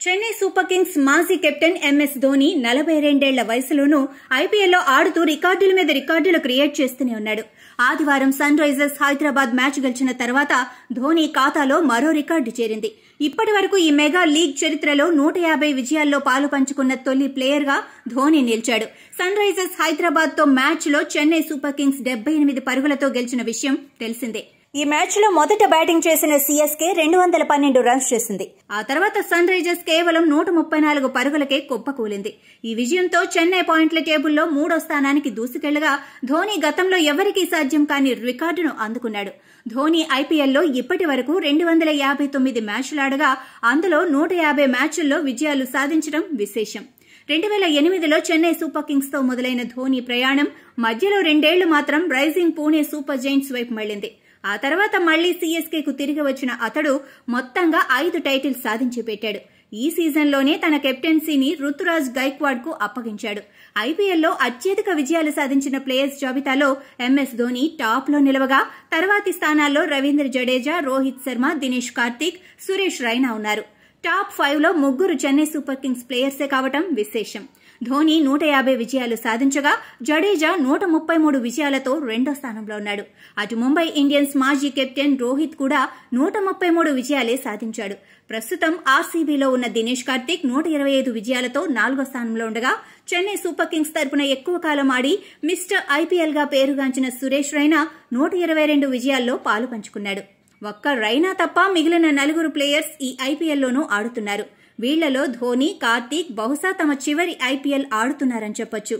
Chennai super Kings మాజీ captain MS Dhoni 42 వయసులోనూ ఐపీఎల్లో ఆడుతూ రికార్డుల మీద రికార్డులు క్రియేట్ చేస్తూనే ఉన్నాడు. ఆదివారం సన్ రైజర్స్ హైదరాబాద్ మ్యాచ్ గెలిచిన తర్వాత ధోని ఖాతాలో మరో రికార్డు చేరింది. ఇప్పటి వరకు ఈ మెగా లీగ్ చరిత్రలో 150 విజయాల్లో పాలు పంచుకున్న తొలి ప్లేయర్ గా ధోని నిలిచాడు. సన్ రైజర్స్ హైదరాబాద్ తో మ్యాచ్ లో చెన్నై సూపర్ కింగ్స్ 78 పరుగులతో గెలిచిన విషయం తెలిసిందే. ఈ మ్యాచ్ లో మొదట బ్యాటింగ్ చేసిన సిఎస్కే 212 రన్స్ చేసింది. ఆ తర్వాత సన్ రైజర్స్ కేవలం 134 పరుగులకే కుప్పకూలింది. ఈ విజయంతో చెన్నై పాయింట్ల టేబుల్లో 3వ స్థానానికి దూసుకెళ్లగా ధోని గతంలో ఎవరికీ సాధ్యం కాని రికార్డును అందుకున్నాడు. ధోని ఐపీఎల్లో ఇప్పటి వరకు 259 మ్యాచ్లాడగా అందులో 150 మ్యాచ్ల్లో విజయాలు సాధించడం విశేషం. 2008లో చెన్నై సూపర్ కింగ్స్ తో మొదలైన ధోని ప్రయాణం మధ్యలో 2 ఏళ్లు మాత్రం రైజింగ్ పూణే సూపర్ జైంట్స్ వైపు మళ్లింది. ఆ తర్వాత మళ్లీ సీఎస్కేకు తిరిగి వచ్చిన అతడు మొత్తంగా 5 టైటిల్స్ సాధించి పెట్టాడు. ఈ సీజన్లోనే తన కెప్టెన్సీని రుతురాజ్ గైక్వాడ్ కు అప్పగించాడు. ఐపీఎల్లో అత్యధిక విజయాలు సాధించిన ప్లేయర్స్ జాబితాలో ఎంఎస్ ధోని టాప్ లో నిలవగా తర్వాతి స్థానాల్లో రవీంద్ర జడేజా, రోహిత్ శర్మ, దినేష్ కార్తీక్, సురేష్ రైనా ఉన్నారు. టాప్ 5లో ముగ్గురు చెన్నై సూపర్ కింగ్స్ ప్లేయర్సే కావటం విశేషం. ధోని 150 విజయాలు సాధించగా జడేజా 133 విజయాలతో 2వ స్థానంలో ఉన్నాడు. అటు ముంబై ఇండియన్స్ మాజీ కెప్టెన్ రోహిత్ కూడా 133 విజయాలే సాధించాడు. ప్రస్తుతం ఆర్సీబీలో ఉన్న దినేష్ కార్తీక్ 125 విజయాలతో 4వ స్థానంలో ఉండగా చెన్నై సూపర్ కింగ్స్ తరపున ఎక్కువ కాలం ఆడి మిస్టర్ ఐపీఎల్ గా పేరుగాంచిన సురేష్ రైనా 122 విజయాల్లో పాలు పంచుకున్నాడు. ఒక్క రైనా తప్ప మిగిలిన 4 ప్లేయర్స్ ఈ ఐపీఎల్లోనూ ఆడుతున్నారు. వీళ్లలో ధోని, కార్తీక్ బహుశా తమ చివరి ఐపీఎల్ ఆడుతున్నారని చెప్పొచ్చు.